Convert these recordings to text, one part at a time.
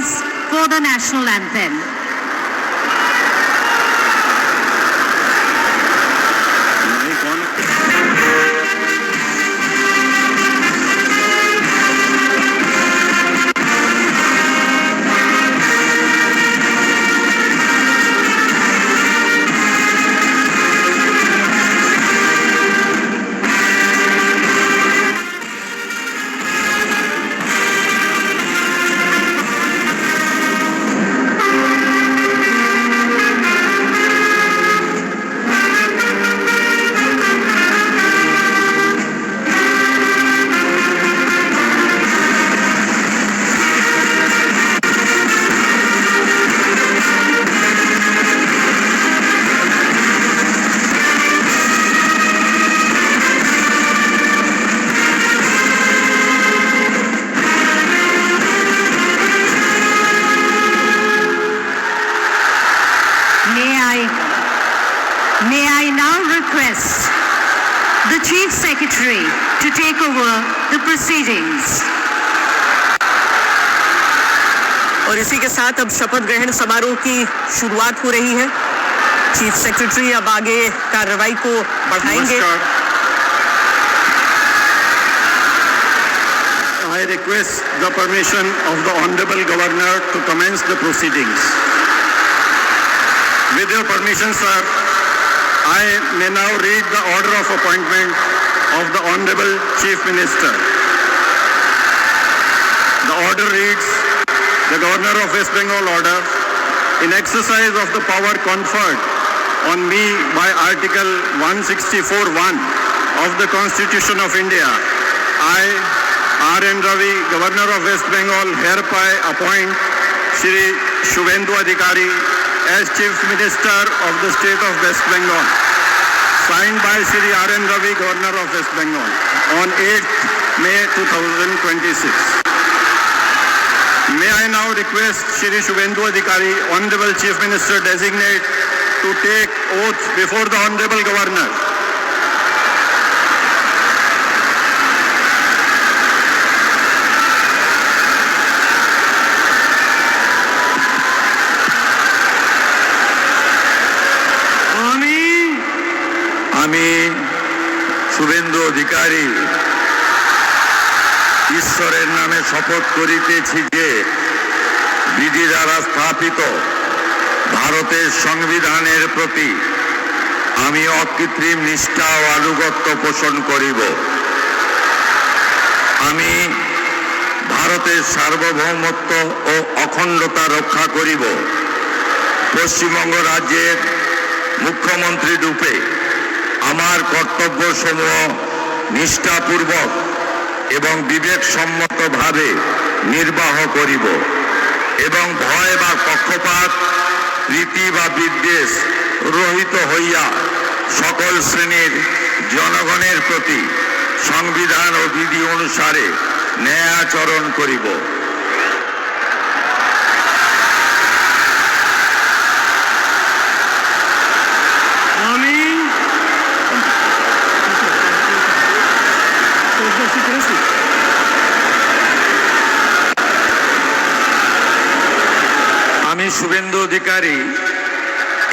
rise for the national anthem. May I now request the Chief Secretary to take over the proceedings. और इसी के साथ अब शपथ ग्रहण समारोह की शुरुआत हो रही है। चीफ सेक्रेटरी अब आगे कार्रवाई को बढ़ाएंगे। I request the permission of the Honorable Governor to commence the proceedings. With your permission, sir, I may now read the order of appointment of the Honorable Chief Minister. The order reads, the Governor of West Bengal order, in exercise of the power conferred on me by Article 164(1) of the Constitution of India, I, R.N. Ravi, Governor of West Bengal, hereby appoint Shri Shubhendu Adhikari as Chief Minister of the State of West Bengal. Signed by Shri R.N. Ravi, Governor of West Bengal, on 8th May 2026. May I now request Shri Shubhendu Adhikari, Honorable Chief Minister Designate, to take oath before the Honorable Governor. আমি শুভেন্দু অধিকারী ঈশ্বরের নামে শপথ করিতেছি যে বিধি দ্বারা স্থাপিত ভারতের সংবিধানের প্রতি আমি অকৃত্রিম নিষ্ঠা ও আনুগত্য পোষণ করিব। আমি ভারতের সার্বভৌমত্ব ও অখণ্ডতা রক্ষা করিব। পশ্চিমবঙ্গ রাজ্যের মুখ্যমন্ত্রী রূপে আমার কর্তব্যসমূহ নিষ্ঠাপূর্বক এবং বিবেকসম্মতভাবে নির্বাহ করিব এবং ভয় বা পক্ষপাত, রীতি বা বিদ্বেষ রহিত হইয়া সকল শ্রেণীর জনগণের প্রতি সংবিধান ও বিধি অনুসারে ন্যায় আচরণ করিব। আমি শুভেন্দু অধিকারী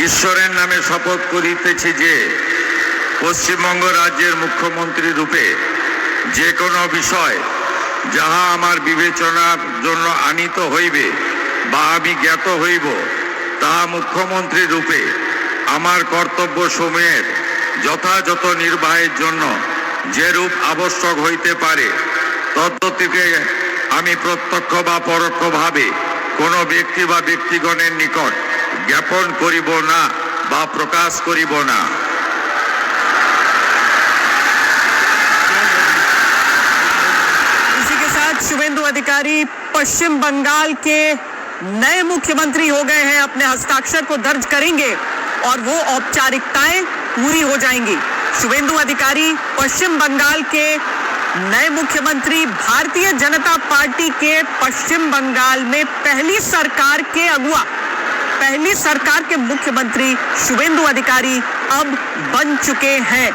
ঈশ্বরের নামে শপথ করিতেছি যে পশ্চিমবঙ্গ রাজ্যের মুখ্যমন্ত্রী রূপে যে কোনো বিষয় যাহা আমার বিবেচনার জন্য আনিত হইবে বা আমি জ্ঞাত হইব, তাহা মুখ্যমন্ত্রী রূপে আমার কর্তব্যসমূহের যথাযথ নির্বাহের জন্য যেরূপ আবশ্যক হইতে পারে তদ্গতিকে আমি প্রত্যক্ষ বা পরোক্ষভাবে কোনো ব্যক্তি বা ব্যক্তিগণের নিকট জ্ঞাপন করিব না বা প্রকাশ করিব না। इसी के साथ शुभेंदु अधिकारी पश्चिम बंगाल के नए मुख्यमंत्री हो गए हैं, अपने हस्ताक्षर को दर्ज करेंगे और वो औपचारिकताएं पूरी हो जाएंगी। शुभेंदु अधिकारी पश्चिम बंगाल के नए मुख्यमंत्री, भारतीय जनता पार्टी के पश्चिम बंगाल में पहली सरकार के अगुआ, पहली सरकार के मुख्यमंत्री शुभेंदु अधिकारी अब बन चुके हैं।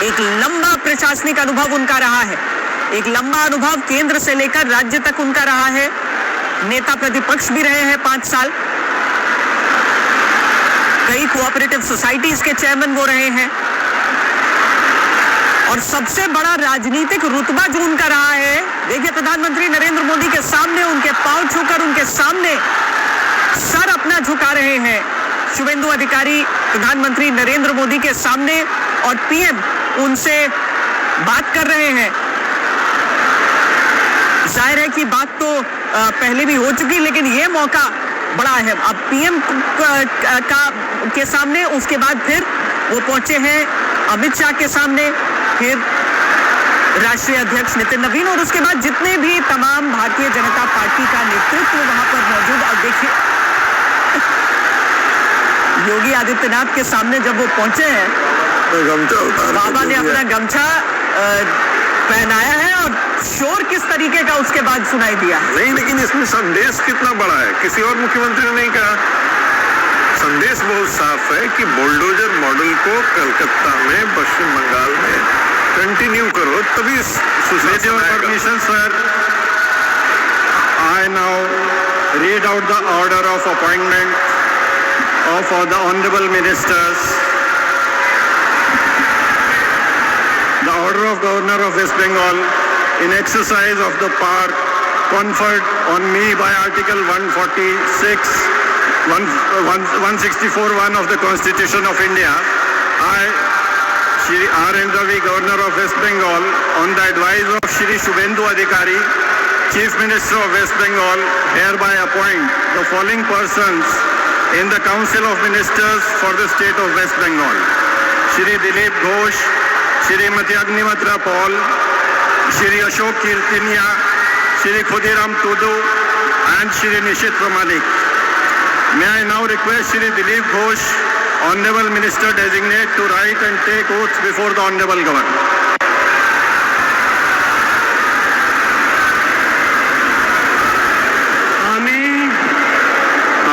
एक लंबा प्रशासनिक अनुभव उनका रहा है, एक लंबा अनुभव केंद्र से लेकर राज्य तक उनका रहा है। नेता प्रतिपक्ष भी रहे हैं 5 साल। कई कोऑपरेटिव सोसाइटीज के चेयरमैन वो रहे हैं और सबसे बड़ा राजनीतिक रुतबा जो उनका रहा है, देखिए प्रधानमंत्री नरेंद्र मोदी के सामने उनके पांव छूकर उनके सामने सर अपना झुका रहे हैं शुभेंदु अधिकारी प्रधानमंत्री नरेंद्र मोदी के सामने और पीएम उनसे बात कर रहे हैं। जाहिर है कि बात तो पहले भी हो चुकी, लेकिन ये मौका बड़ा है अब पीएम के सामने। उसके बाद फिर वो पहुंचे हैं अमित शाह के सामने, फिर राष्ट्रीय अध्यक्ष नितिन नवीन और उसके बाद जितने भी तमाम भारतीय जनता पार्टी का नेतृत्व वहां पर मौजूद। अब देखिए योगी आदित्यनाथ के सामने जब वो पहुंचे हैं, बाबा ने अपना गमछा पहनाया है और शोर किस तरीके का उसके बाद सुनाई दिया। नहीं, लेकिन इसमें संदेश कितना बड़ा है, किसी और मुख्यमंत्री ने नहीं कहा। संदेश बहुत साफ है कि बुलडोजर मॉडल को कलकत्ता में, पश्चिम बंगाल में कंटिन्यू करो, तभी permission sir, I now read out the order of appointment of the honorable ministers. The order of Governor of West Bengal in exercise of the power conferred on me by Article 164(1) of the Constitution of India. I, Shri R.N. Ravi, Governor of West Bengal, on the advice of Shri Shubhendu Adhikari, Chief Minister of West Bengal, hereby appoint the following persons in the Council of Ministers for the State of West Bengal: Shri Dilip Ghosh, Shrimati Agnimatra Paul, Shri Ashok Kirtinia, Shri Khudiram Tudu, and Shri Nishit Malik. May I now request Shri Dilip Ghosh, Honorable Minister Designate, to write and take oaths before the Honorable Governor.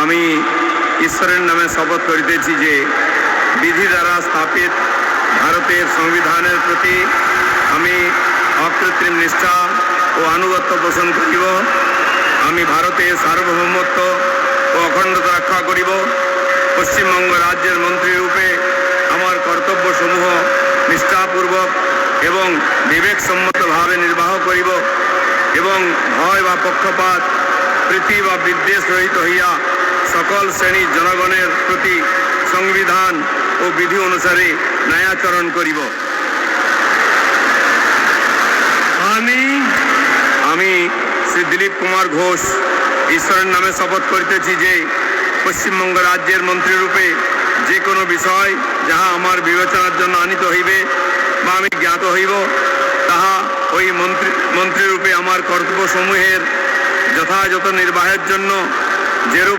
আমি ঈশ্বরের নামে শপথ করিতেছি যে বিধি দ্বারা স্থাপিত ভারতের সংবিধানের প্রতি আমি অকৃত্রিম নিষ্ঠা ও আনুগত্য পোষণ করিব। আমি ভারতের সার্বভৌমত্ব ও অখণ্ডতা রক্ষা করিব। পশ্চিমবঙ্গ রাজ্যের মন্ত্রী রূপে আমার কর্তব্যসমূহ নিষ্ঠাপূর্বক এবং বিবেকসম্মতভাবে নির্বাহ করিব এবং ভয় বা পক্ষপাত, প্রীতি বা বিদ্বেষ রহিত হইয়া সকল শ্রেণীর জনগণের প্রতি সংবিধান ও বিধি অনুসারে ন্যায়াচরণ করিব। আমি শ্রী দিলীপ কুমার ঘোষ ঈশ্বরের নামে শপথ করিতেছি যে পশ্চিমবঙ্গ রাজ্যের মন্ত্রী রূপে যে কোনো বিষয় যাহা আমার বিবেচনার জন্য আনিত হইবে বা আমি জ্ঞাত হইব, তাহা ওই মন্ত্রী রূপে আমার কর্তব্যসমূহের যথাযথ নির্বাহের জন্য যেরূপ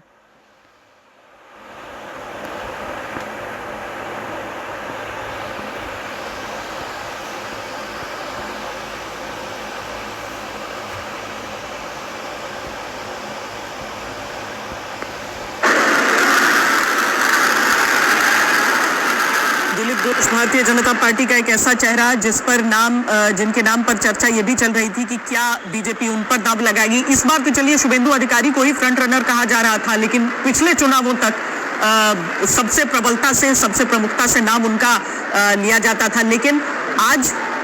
भारतीय जनता पार्टी का एक ऐसा चेहरा जिस पर जिनके नाम पर चर्चा ये भी चल रही थी कि क्या बीजेपी उन पर दाव लगाएगी। इस बार तो चलिए शुभेंदु अधिकारी को ही फ्रंट रनर कहा जा रहा था, लेकिन पिछले चुनावों तक सबसे प्रबलता से, सबसे प्रमुखता से नाम उनका लिया जाता था। लेकिन आज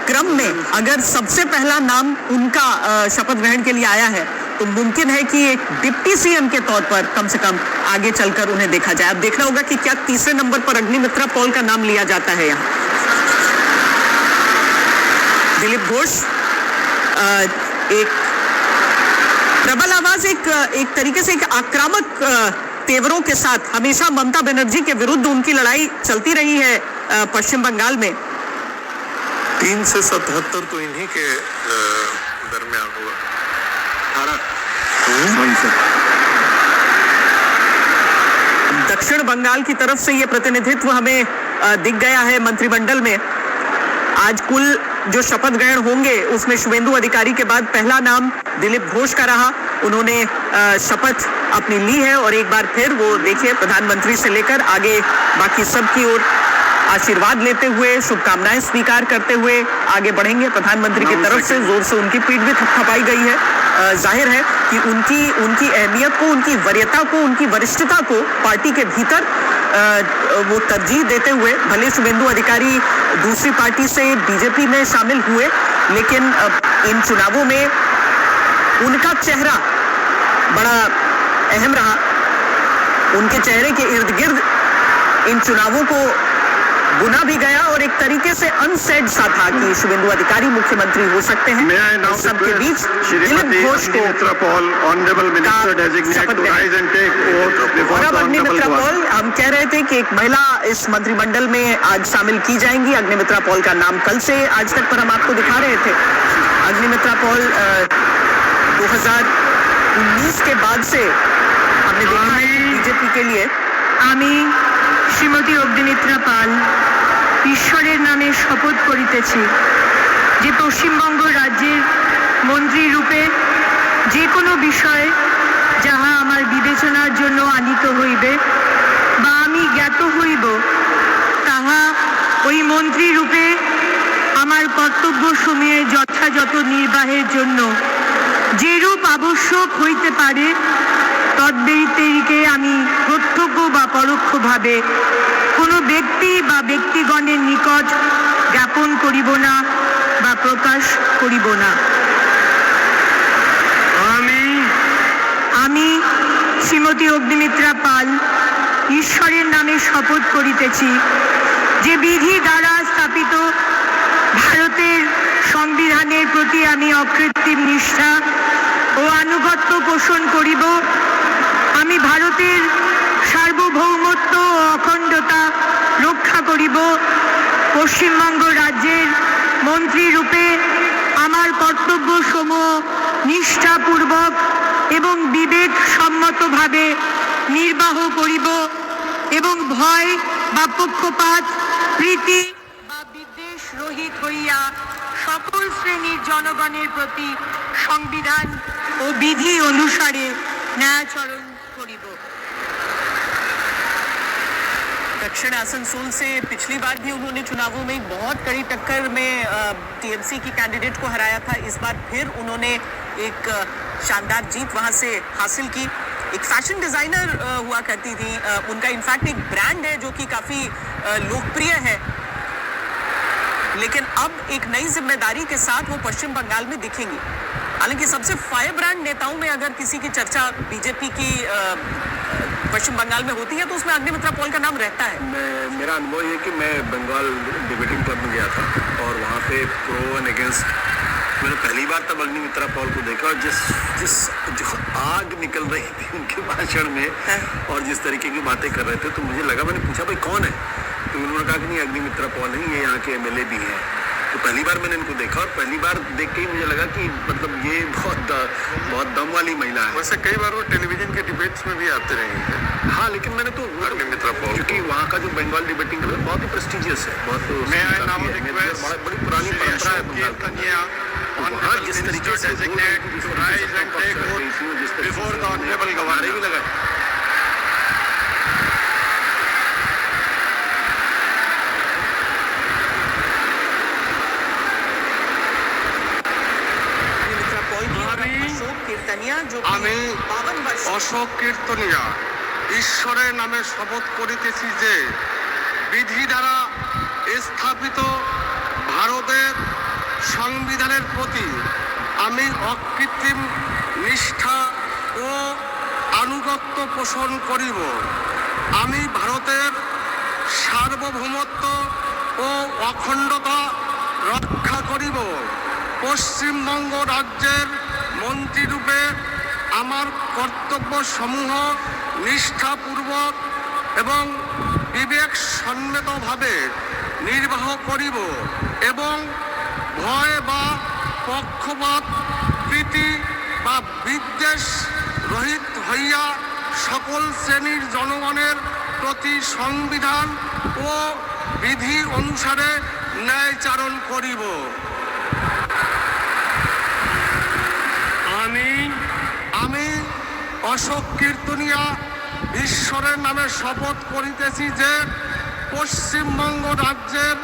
क्रम में अगर सबसे पहला नाम उनका शपथ ग्रहण के लिए आया है तो मुमकिन है कि एक डिप्टी सीएम के तौर पर कम से कम आगे चलकर उन्हें देखा जाए। अब देखना होगा कि क्या तीसरे नंबर पर अग्निमित्रा पॉल का नाम लिया जाता है। यहाँ दिलीप घोष एक प्रबल आवाज, एक तरीके से एक आक्रामक तेवरों के साथ हमेशा ममता बनर्जी के विरुद्ध उनकी लड़ाई चलती रही है पश्चिम बंगाल में। 3 से 77 तो इन्हीं के दरमियान हुआ। दक्षिण बंगाल की तरफ से ये प्रतिनिधित्व हमें दिख गया है मंत्रिमंडल में। आज कुल जो शपथ ग्रहण होंगे उसमें शुभेंदु अधिकारी के बाद पहला नाम दिलीप घोष का रहा। उन्होंने शपथ अपनी ली है और एक बार फिर वो देखिए प्रधानमंत्री से लेकर आगे बाकी सब की ओर आशीर्वाद लेते हुए, शुभकामनाएं स्वीकार करते हुए आगे बढ़ेंगे। प्रधानमंत्री की तरफ से जोर से उनकी पीठ भी थपथपाई गई है जाहिर है कि उनकी अहमियत को, उनकी वरीयता को, उनकी वरिष्ठता को पार्टी के भीतर वो तरजीह देते हुए भले शुभेंदु अधिकारी दूसरी पार्टी से बीजेपी में शामिल हुए, लेकिन इन चुनावों में उनका चेहरा बड़ा अहम रहा। उनके चेहरे के इर्द गिर्द इन चुनावों को बुना भी गया और एक तरीके से अनसेड सा था कि शुभेंदु अधिकारी मुख्यमंत्री हो सकते हैं। सबके बीच दिलीप घोष को और अब अग्निमित्रा पॉल, हम कह रहे थे कि एक महिला इस मंत्रिमंडल में आज शामिल की जाएंगी। अग्निमित्रा पॉल का नाम कल से आज तक पर हम आपको दिखा रहे थे। अग्निमित्रा पॉल 2019 के बाद से हमने देखा है बीजेपी के लिए। আমি শ্রীমতী অগ্নিমিত্রা পাল ঈশ্বরের নামে শপথ করিতেছি যে পশ্চিমবঙ্গ রাজ্যের মন্ত্রী রূপে যে কোনো বিষয় যাহা আমার বিবেচনার জন্য আনিত হইবে বা আমি জ্ঞাত হইব তাহা ওই মন্ত্রী রূপে আমার কর্তব্য সমূহের যথাযথ নির্বাহের জন্য যেরূপ আবশ্যক হইতে পারে তদ্ব্যতিরিকে আমি প্রত্যক্ষ বা পরোক্ষভাবে কোনো ব্যক্তি বা ব্যক্তিগণের নিকট জ্ঞাপন করিব না বা প্রকাশ করিব না। আমি শ্রীমতী অগ্নিমিত্রা পাল ঈশ্বরের নামে শপথ করিতেছি যে বিধি দ্বারা স্থাপিত ভারতের সংবিধানের প্রতি আমি অকৃত্রিম নিষ্ঠা ও আনুগত্য পোষণ করিব। আমি ভারতের সার্বভৌমত্ব ও অখণ্ডতা রক্ষা করিব। পশ্চিমবঙ্গ রাজ্যের মন্ত্রী রূপে আমার কর্তব্যসমূহ নিষ্ঠাপূর্বক এবং বিবেক সম্মতভাবে নির্বাহ করিব এবং ভয় বা পক্ষপাত, প্রীতি বা বিদ্বেষ রহিত হইয়া সকল শ্রেণীর জনগণের প্রতি সংবিধান ও বিধি অনুসারে ন্যায়াচরণ করিব। दक्षिण आसनसोल से पिछली बार भी उन्होंने चुनावों में बहुत कड़ी टक्कर में टीएमसी की कैंडिडेट को हराया था। इस बार फिर उन्होंने एक शानदार जीत वहां से हासिल की। एक फैशन डिजाइनर हुआ करती थी, उनका इनफैक्ट एक ब्रांड है जो कि काफी लोकप्रिय है, लेकिन अब एक नई जिम्मेदारी के साथ वो पश्चिम बंगाल में दिखेंगी। हालांकि सबसे फायर ब्रांड नेताओं में अगर किसी की चर्चा बीजेपी की पश्चिम बंगाल में होती है तो उसमें अग्निमित्रा पॉल का नाम रहता है। मेरा अनुभव ये कि मैं बंगाल डिबेटिंग क्लब में गया था और वहाँ पे प्रो एंड अगेंस्ट मैंने पहली बार तब अग्निमित्रा पॉल को देखा और जिस जो आग निकल रही थी उनके भाषण में और जिस तरीके की बातें कर रहे थे तो मुझे लगा, मैंने पूछा भाई कौन है, तो उन्होंने कहा कि नहीं अग्निमित्रा पॉल नहीं, ये यहाँ के एमएलए भी हैं। तो पहली बार मैंने इनको देखा और पहली बार देख के ही मुझे लगा कि मतलब ये बहुत दम वाली महिला है। वैसे कई बार वो टेलीविजन के डिबेट्स में भी आते रहे हैं। हाँ, लेकिन मैंने तो अग्निमित्रा पॉल, क्योंकि वहाँ का जो बंगाल डिबेटिंग क्लब बहुत ही प्रेस्टिजियस है, बहुत बड़ी पुरानी परंपरा है बंगाल का। वहाँ जिस तरीके से भी लगा আমি অশোক কীর্তনিয়া ঈশ্বরের নামে শপথ করিতেছি যে বিধি দ্বারা স্থাপিত ভারতের সংবিধানের প্রতি আমি অকৃত্রিম নিষ্ঠা ও আনুগত্য পোষণ করিব। আমি ভারতের সার্বভৌমত্ব ও অখণ্ডতা রক্ষা করিব। পশ্চিমবঙ্গ রাজ্যের মন্ত্রীরূপে আমার কর্তব্যসমূহ নিষ্ঠাপূর্বক এবং বিবেক সম্মতভাবে নির্বাহ করিব এবং ভয় বা পক্ষপাত, প্রীতি বা বিদ্বেষ রহিত হইয়া সকল শ্রেণীর জনগণের প্রতি সংবিধান ও বিধি অনুসারে ন্যায়চারণ করিব। আমি অশোক কীর্তনিয়া ঈশ্বরের নামে শপথ করিতেছি যে পশ্চিমবঙ্গ রাজ্যের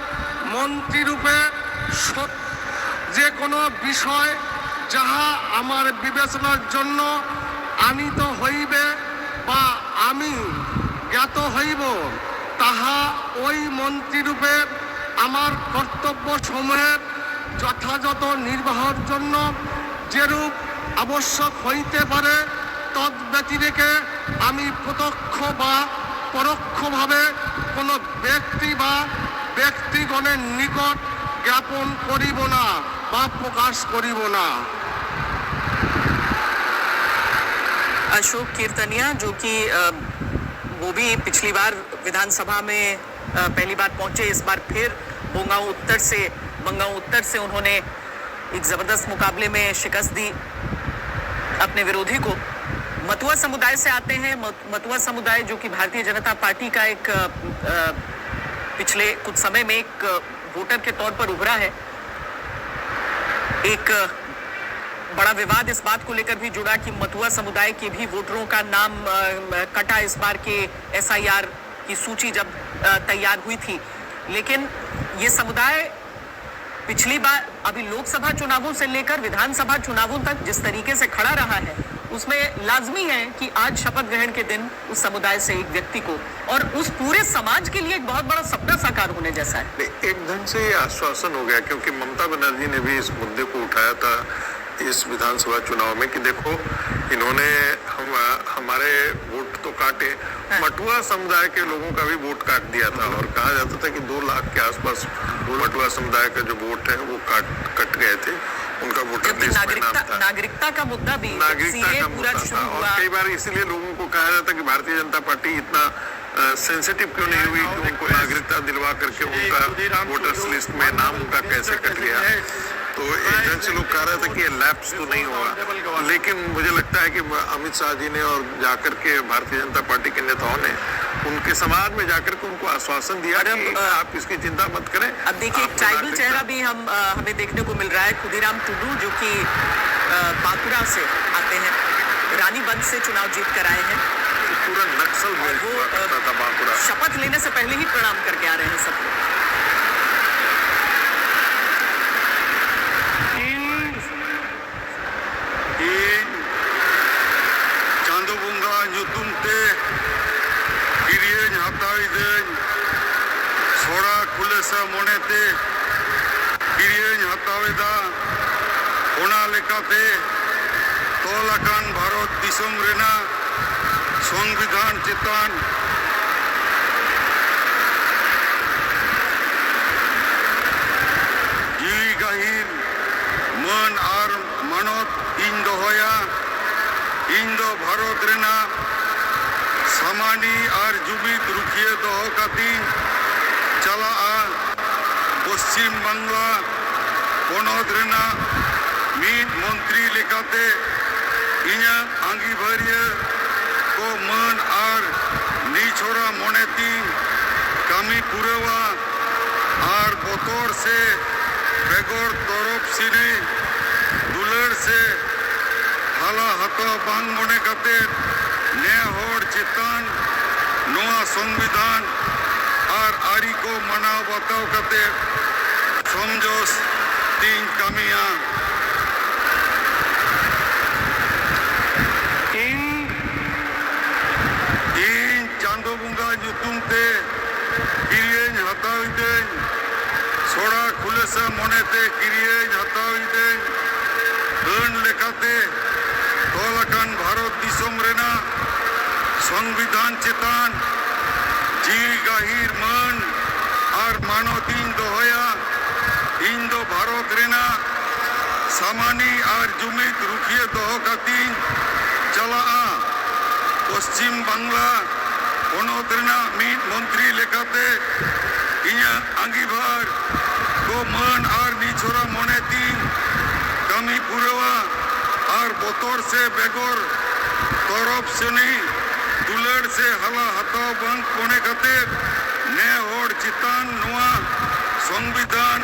মন্ত্রীরূপে যে কোনো বিষয় যাহা আমার বিবেচনার জন্য আনিত হইবে বা আমি জ্ঞাত হইব তাহা ওই মন্ত্রীরূপে আমার কর্তব্য সমূহের যথাযথ নির্বাহের জন্য যেরূপ আবশ্যক হইতে পারে তদ ব্যতিরেকে আমি প্রত্যক্ষ বা পরোক্ষভাবে কোনো ব্যক্তি বা ব্যক্তিগণের নিকট জ্ঞাপন করিব না বা প্রকাশ করিব না। अशोक कीर्तनिया जो कि वो भी पिछली बार विधानसभा में पहली बार पहुंचे, इस बार फिर बंगाऊ उत्तर से उन्होंने एक जबरदस्त मुकाबले में शिकस्त दी अपने विरोधी को। मतुआ समुदाय से आते हैं। मतुआ समुदाय जो कि भारतीय जनता पार्टी का एक पिछले कुछ समय में एक वोटर के तौर पर उभरा है। एक बड़ा विवाद इस बात को लेकर भी जुड़ा कि मतुआ समुदाय के भी वोटरों का नाम कटा इस बार के SIR की सूची जब तैयार हुई थी। लेकिन ये समुदाय पिछली बार अभी लोकसभा चुनावों से लेकर विधानसभा चुनावों तक जिस तरीके से खड़ा रहा है उसमें लाजमी है कि आज शपथ ग्रहण के दिन उस समुदाय से एक व्यक्ति को और उस पूरे समाज के लिए एक बहुत बड़ा सपना साकार होने जैसा है। एक ढंग से ये आश्वासन हो गया, क्योंकि ममता बनर्जी ने भी इस मुद्दे को उठाया था इस विधानसभा चुनाव में कि देखो इन्होंने हमारे वोट तो काटे, मटुआ समुदाय के लोगों का भी वोट काट दिया था और कहा जाता था कि 2 लाख के आसपास मटुआ समुदाय का जो वोट है वो कट गए थे, उनका वोटर लिस्ट में नाम था। नागरिकता का मुद्दा भी नागरिकता का मुद्दा था और कई बार इसीलिए लोगों को कहा जाता कि भारतीय जनता पार्टी इतना सेंसिटिव क्यों नहीं हुई कि उनको नागरिकता दिलवा करके उनका वोटर्स लिस्ट में नाम उनका कैसे कट गया। तो एक ढंग से लोग कह रहे थे कि ये लैप्स तो नहीं हुआ, लेकिन मुझे लगता है कि अमित शाह जी ने और जाकर के भारतीय जनता पार्टी के नेताओं ने उनके समाज में जाकर के उनको आश्वासन दिया कि आप इसकी चिंता मत करें। अब देखिए एक ट्राइबल चेहरा भी हमें देखने को मिल रहा है, खुदीराम टुडू जो कि बांकुड़ा से आते हैं, रानीबंद से चुनाव जीत कर आए हैं। पूरा नक्सल था बांकुड़ा। शपथ लेने से पहले ही प्रणाम करके आ रहे हैं सबको। चांदो बुंगा ᱧᱩᱛᱩᱢ ᱛᱮ ᱠᱤᱨᱤᱭᱟᱹᱧ ᱦᱟᱛᱟᱣᱤᱫᱟᱹᱧ ᱥᱚᱲᱟ ᱠᱷᱩᱞᱟᱹᱥᱟ ᱢᱚᱱᱮᱛᱮ ᱠᱤᱨᱤᱭᱟᱹᱧ ᱦᱟᱛᱟᱣᱮᱫᱟ ᱚᱱᱟ ᱞᱮᱠᱟᱛᱮ ᱛᱚᱞ ᱟᱠᱟᱱ ᱵᱷᱟᱨᱚᱛ ᱫᱤᱥᱚᱢ ᱨᱮᱱᱟᱜ ᱥᱚᱝᱵᱤᱫᱷᱟᱱ ᱪᱮᱛᱟᱱ ᱡᱤᱣᱤ ᱜᱟᱹᱦᱤᱨ ᱢᱟᱹᱱ ᱟᱨ ᱢᱟᱱᱚᱛ ᱤᱧ ᱫᱚᱦᱚᱭᱟ। ᱤᱧ ᱫᱚ ᱵᱷᱟᱨᱚᱛ ᱨᱮᱱᱟᱜ ᱥᱟᱢᱟᱱᱤ ᱟᱨ ᱡᱩᱢᱤᱫ ᱨᱩᱠᱷᱤᱭᱟᱹ ᱫᱚᱦᱚ ᱠᱟᱛᱮᱧ ᱪᱟᱞᱟᱜᱼᱟ। ᱯᱚᱥᱪᱤᱢ ᱵᱟᱝᱞᱟ ᱯᱚᱱᱚᱛ ᱨᱮᱱᱟᱜ ᱢᱤᱫ ᱢᱚᱱᱛᱨᱤ ᱞᱮᱠᱟᱛᱮ ᱤᱧᱟᱹᱜ ᱟᱸᱜᱤᱵᱷᱟᱹᱨᱤᱭᱟᱹ को मान और निछोड़ा मोनेती कमी पुरवा और बतौर से बेगोर तौरफ सिने दुलर से हाला हतो बांग मोने कते ने होड़ चितान नोआ संविधान और आरी को मनाव बताओ कते समझोस तीन कमियां चांदो बुंगा ᱧᱩᱛᱩᱢ ᱛᱮ ᱠᱤᱨᱤᱭᱟᱹᱧ ᱦᱟᱛᱟᱣᱤᱫᱟᱹᱧ ᱥᱚᱲᱟ ᱠᱷᱩᱞᱟᱹᱥᱟ ᱢᱚᱱᱮᱛᱮ ᱠᱤᱨᱤᱭᱟᱹᱧ ᱦᱟᱛᱟᱣᱤᱫᱟᱹᱧ ᱟᱹᱱ ᱞᱮᱠᱟᱛᱮ ᱛᱚᱞ ᱟᱠᱟᱱ ᱵᱷᱟᱨᱚᱛ ᱫᱤᱥᱚᱢ ᱨᱮᱱᱟᱜ ᱥᱚᱝᱵᱤᱫᱷᱟᱱ ᱪᱮᱛᱟᱱ ᱡᱤᱣᱤ ᱜᱟᱹᱦᱤᱨ ᱢᱟᱹᱱ ᱟᱨ ᱢᱟᱱᱚᱛᱤᱧ ᱫᱚᱦᱚᱭᱟ। ᱤᱧ ᱫᱚ ᱵᱷᱟᱨᱚᱛ ᱨᱮᱱᱟᱜ ᱥᱟᱢᱟᱱᱤ ᱟᱨ ᱡᱩᱢᱤᱫ ᱨᱩᱠᱷᱤᱭᱟᱹ ᱫᱚᱦᱚ ᱠᱟᱛᱮᱧ ᱪᱟᱞᱟᱜᱼᱟ। पश्चिम बांग्ला पनत मीट मंत्री लेकाते इन्या अंगीभार को मान और निछोरा मोनेती कमी पुरवा और बतौर से बेगोर तरफ से नहीं दुलड़ से हला हताव बंग कोने कते ने होड़ चितान नुआ संविधान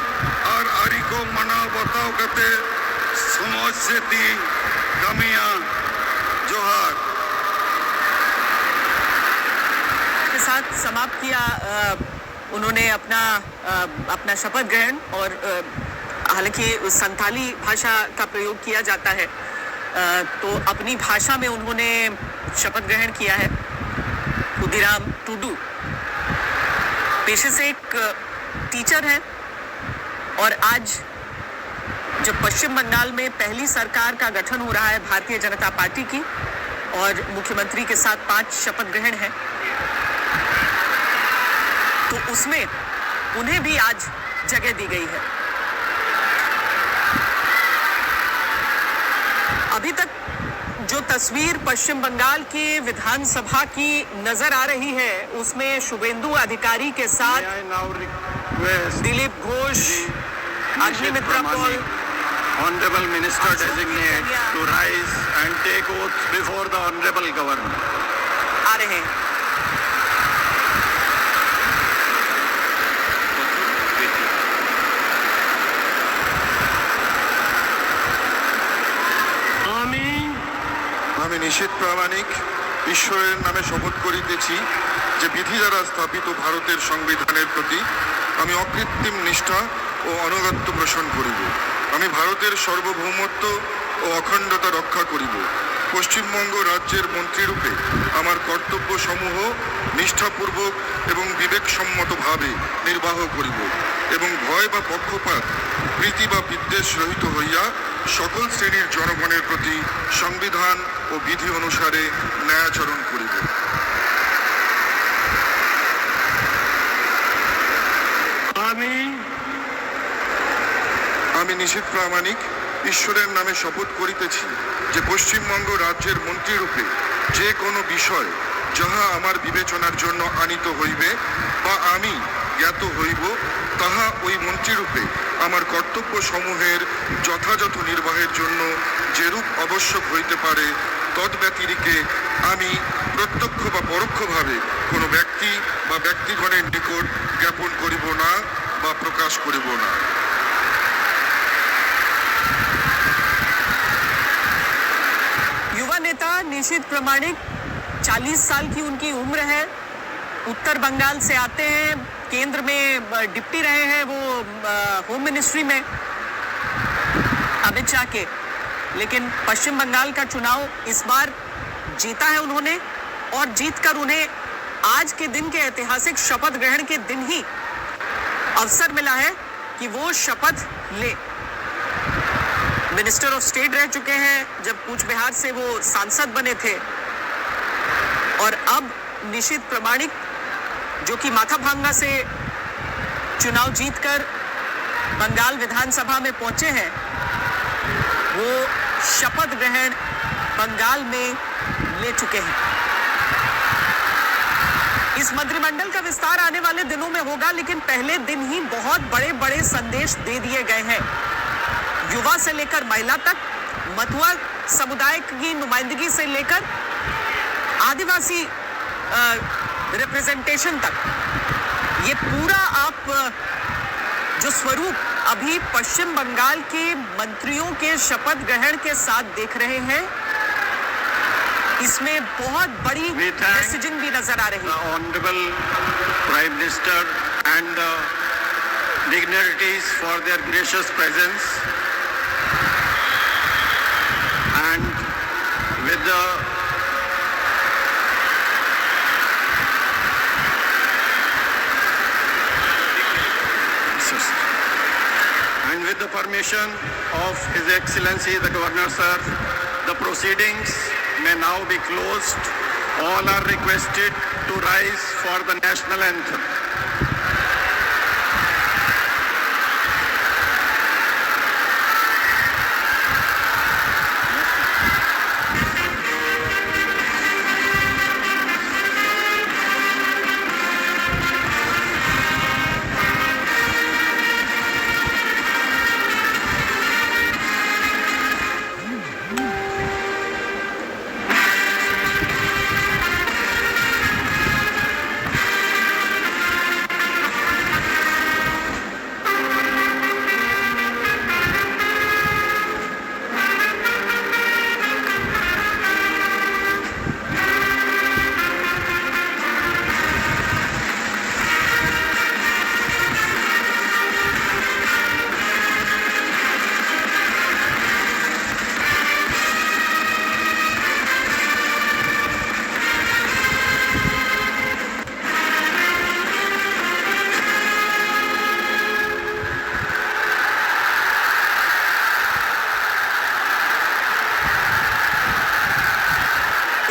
और आरी को मनाव बताव कते समाज से ती कमियां जोहार के साथ समाप्त किया उन्होंने अपना शपथ ग्रहण और हालांकि संथाली भाषा का प्रयोग किया जाता है, तो अपनी भाषा में उन्होंने शपथ ग्रहण किया है। खुदीराम टुडू पेशे से एक टीचर है और आज जब पश्चिम बंगाल में पहली सरकार का गठन हो रहा है भारतीय जनता पार्टी की और मुख्यमंत्री के साथ 5 शपथ ग्रहण है, तो उसमें उन्हें भी आज जगह दी गई है। अभी तक जो तस्वीर पश्चिम बंगाल के विधानसभा की नजर आ रही है उसमें शुभेंदु अधिकारी के साथ Dilip Ghosh, Agnimitra Paul, Honorable Minister Designate to rise and take oath before the Honorable Governor. आ रहे हैं। আমি নিশীথ প্রামাণিক ঈশ্বরের নামে শপথ করিতেছি যে বিধি দ্বারা স্থাপিত ভারতের সংবিধানের প্রতি আমি অকৃত্রিম নিষ্ঠা ও অনুগত্য পোষণ করিব। আমি ভারতের সার্বভৌমত্ব ও অখণ্ডতা রক্ষা করিব। পশ্চিমবঙ্গ রাজ্যের মন্ত্রীরূপে আমার কর্তব্যসমূহ নিষ্ঠাপূর্বক এবং বিবেকসম্মতভাবে নির্বাহ করিব এবং ভয় বা পক্ষপাত, প্রীতি বা বিদ্বেষ রহিত হইয়া সকল শ্রেণীর জনগণের প্রতি সংবিধান ও বিধি অনুসারে ন্যায়াচরণ করিব। আমি নিশীথ প্রামাণিক ঈশ্বরের নামে শপথ করিতেছি যে পশ্চিমবঙ্গ রাজ্যের মন্ত্রীরূপে যে কোনো বিষয় যাহা আমার বিবেচনার জন্য আনিত হইবে বা আমি জ্ঞাত হইব তাহা ওই মন্ত্রীরূপে আমার কর্তব্য সমূহের যথাযথ নির্বাহের জন্য যেরূপ আবশ্যক হইতে পারে তদ্ব্যতিরিকে আমি প্রত্যক্ষ বা পরোক্ষভাবে কোনো ব্যক্তি বা ব্যক্তিগণের নিকট জ্ঞাপন করিব না বা প্রকাশ করিব না। युवा नेता निशीथ प्रामाणिक 40 साल की उनकी उम्र है, उत्तर बंगाल से आते हैं, केंद्र में डिप्टी रहे हैं वो होम मिनिस्ट्री में अमित शाह के, लेकिन पश्चिम बंगाल का चुनाव इस बार जीता है उन्होंने और जीतकर उन्हें आज के दिन के ऐतिहासिक शपथ ग्रहण के दिन ही अवसर मिला है कि वो शपथ ले। मिनिस्टर ऑफ स्टेट रह चुके हैं, जब कूच बिहार से वो सांसद बने थे और अब निशीथ प्रामाणिक जो कि माथाभांगा से चुनाव जीतकर बंगाल विधानसभा में पहुंचे हैं, वो शपथ ग्रहण बंगाल में ले चुके हैं। इस मंत्रिमंडल का विस्तार आने वाले दिनों में होगा, लेकिन पहले दिन ही बहुत बड़े बड़े संदेश दे दिए गए हैं। युवा से लेकर महिला तक, मथुआ समुदाय की नुमाइंदगी से लेकर आदिवासी रिप्रेजेंटेशन तक, ये पूरा आप जो स्वरूप अभी पश्चिम बंगाल के मंत्रियों के शपथ ग्रहण के साथ देख रहे हैं, इसमें बहुत बड़ी मैसेजिंग भी नजर आ रही है। Honorable Prime Minister and the dignitaries for their gracious presence, and with the permission of His Excellency the Governor Sir, the proceedings may now be closed. All are requested to rise for the national anthem.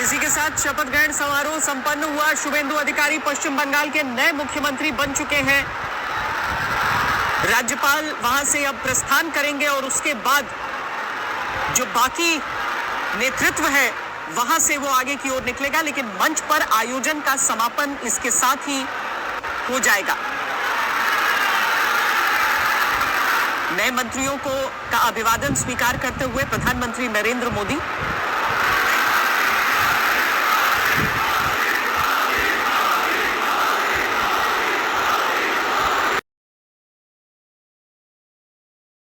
इसी के साथ शपथ ग्रहण समारोह संपन्न हुआ। शुभेंदु अधिकारी पश्चिम बंगाल के नए मुख्यमंत्री बन चुके हैं। राज्यपाल वहां से अब प्रस्थान करेंगे और उसके बाद जो बाकी नेतृत्व है वहां से वो आगे की ओर निकलेगा, लेकिन मंच पर आयोजन का समापन इसके साथ ही हो जाएगा। नए मंत्रियों का अभिवादन स्वीकार करते हुए प्रधानमंत्री नरेंद्र मोदी